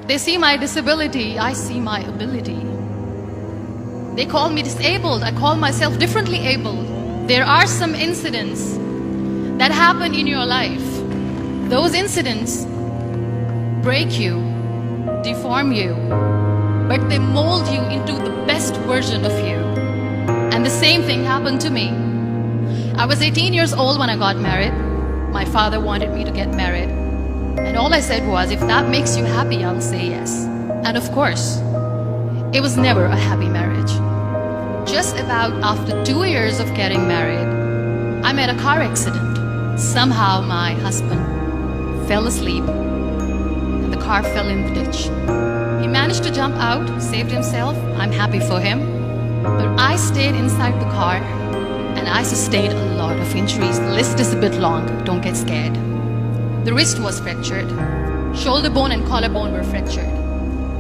They see my disability, I see my ability. They call me disabled, I call myself differently abled. There are some incidents that happen in your life. Those incidents break you, deform you, but they mold you into the best version of you. And the same thing happened to me. I was 18 years old when I got married. My father wanted me to get married. And all I said was, if that makes you happy, I'll say yes. And of course, it was never a happy marriage. Just about after 2 years of getting married, I met a car accident. Somehow my husband fell asleep and the car fell in the ditch. He managed to jump out, saved himself. I'm happy for him. But I stayed inside the car and I sustained a lot of injuries. The list is a bit long, don't get scared. The wrist was fractured. Shoulder bone and collarbone were fractured.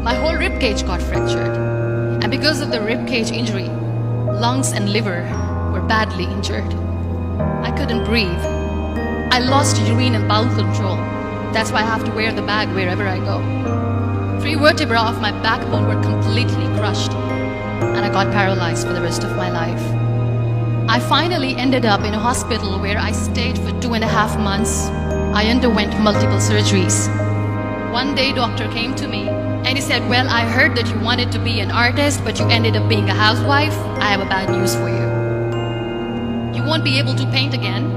My whole rib cage got fractured. And because of the rib cage injury, lungs and liver were badly injured. I couldn't breathe. I lost urine and bowel control. That's why I have to wear the bag wherever I go. 3 vertebrae of my backbone were completely crushed. And I got paralyzed for the rest of my life. I finally ended up in a hospital where I stayed for 2.5 months. I underwent multiple surgeries. One day, doctor came to me and he said, well, I heard that you wanted to be an artist, but you ended up being a housewife. I have a bad news for you. You won't be able to paint again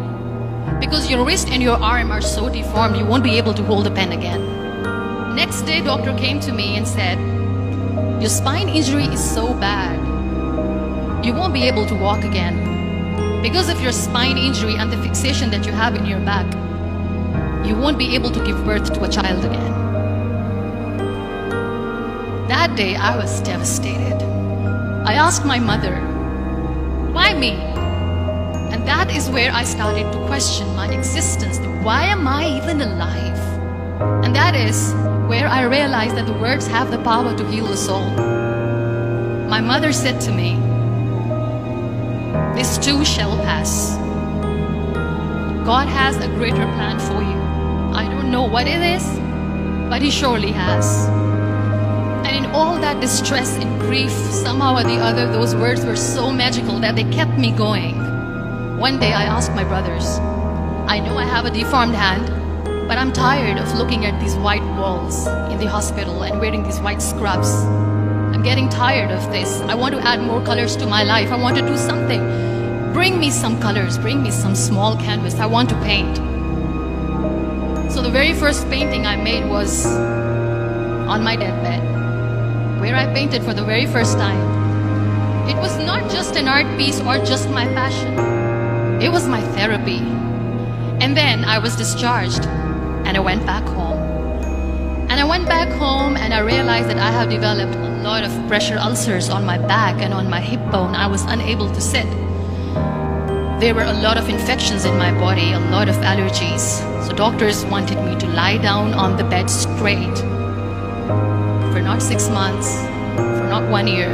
because your wrist and your arm are so deformed, you won't be able to hold a pen again. Next day, doctor came to me and said, your spine injury is so bad, you won't be able to walk again. Because of your spine injury and the fixation that you have in your back, you won't be able to give birth to a child again. That day, I was devastated. I asked my mother, why me? And that is where I started to question my existence. Why am I even alive? And that is where I realized that the words have the power to heal the soul. My mother said to me, this too shall pass. God has a greater plan for you. I don't know what it is, but He surely has. And in all that distress and grief, somehow or the other, those words were so magical that they kept me going. One day I asked my brothers, I know I have a deformed hand, but I'm tired of looking at these white walls in the hospital and wearing these white scrubs. I'm getting tired of this. I want to add more colors to my life. I want to do something. Bring me some colors, bring me some small canvas. I want to paint. So the very first painting I made was on my deathbed, where I painted for the very first time. It was not just an art piece or just my passion. It was my therapy. And then I was discharged and I went back home. And I went back home and I realized that I have developed a lot of pressure ulcers on my back and on my hip bone. I was unable to sit. There were a lot of infections in my body, a lot of allergies. So doctors wanted me to lie down on the bed straight for not 6 months, for not 1 year,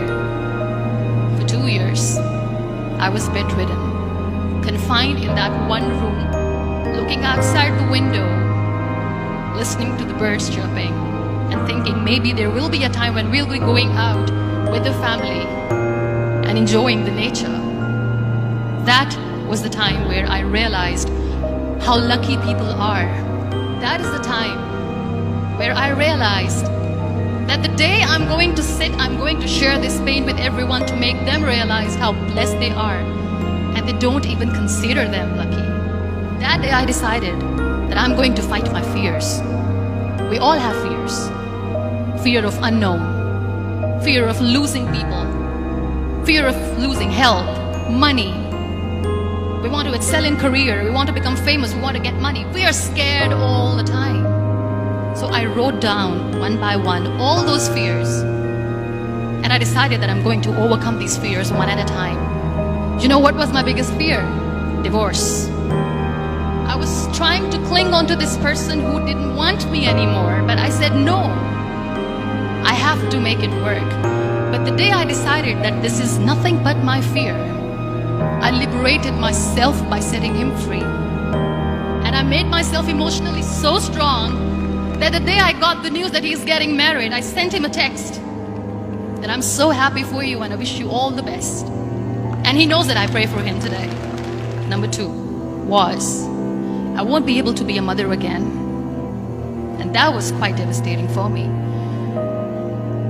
for 2 years. I was bedridden, confined in that one room, looking outside the window, listening to the birds chirping, and thinking maybe there will be a time when we'll be going out with the family and enjoying the nature. That was the time where I realized how lucky people are. That is the time where I realized that the day I'm going to sit, I'm going to share this pain with everyone to make them realize how blessed they are, and they don't even consider them lucky. That day I decided that I'm going to fight my fears. We all have fears. Fear of unknown, fear of losing people, fear of losing health, money. We want to excel in career, we want to become famous, we want to get money. We are scared all the time. So I wrote down one by one all those fears, and I decided that I'm going to overcome these fears one at a time. You know what was my biggest fear? Divorce. I was trying to cling on to this person who didn't want me anymore, but I said no. I have to make it work. But the day I decided that this is nothing but my fear, I liberated myself by setting him free. And I made myself emotionally so strong that the day I got the news that he's getting married, I sent him a text that I'm so happy for you and I wish you all the best. And he knows that I pray for him today. Number 2 was, I won't be able to be a mother again. And that was quite devastating for me.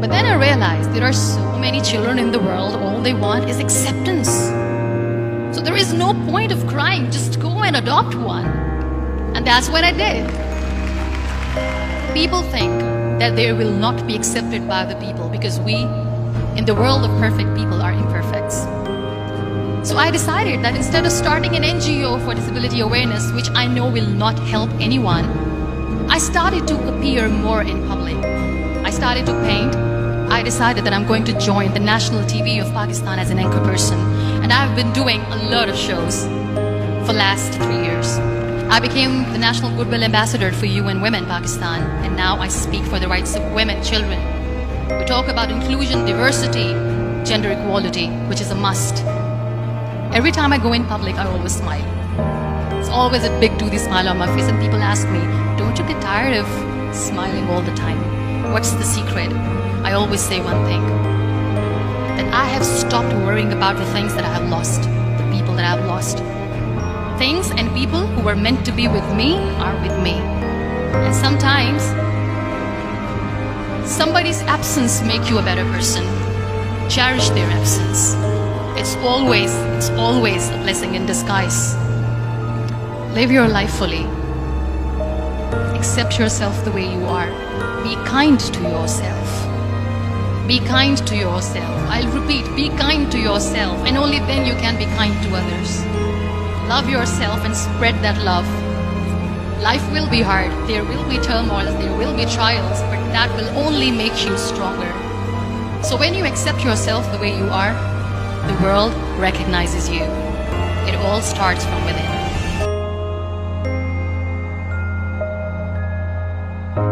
But then I realized there are so many children in the world, all they want is acceptance. So there is no point of crying, just go and adopt one. And that's what I did. People think that they will not be accepted by the people because we, in the world of perfect people, are imperfects. So I decided that instead of starting an NGO for disability awareness, which I know will not help anyone, I started to appear more in public. I started to paint. I decided that I'm going to join the national TV of Pakistan as an anchor person. And I've been doing a lot of shows for the last 3 years. I became the National Goodwill Ambassador for UN Women Pakistan, and now I speak for the rights of women, children. We talk about inclusion, diversity, gender equality, which is a must. Every time I go in public, I always smile. It's always a big toothy smile on my face, and people ask me, don't you get tired of smiling all the time? What's the secret? I always say one thing, that I have stopped worrying about the things that I have lost, the people that I have lost. Things and people who were meant to be with me are with me. And sometimes, somebody's absence makes you a better person. Cherish their absence. It's always a blessing in disguise. Live your life fully. Accept yourself the way you are. Be kind to yourself. Be kind to yourself. I'll repeat, be kind to yourself, and only then you can be kind to others. Love yourself and spread that love. Life will be hard. There will be turmoils, there will be trials, but that will only make you stronger. So when you accept yourself the way you are, the world recognizes you. It all starts from within.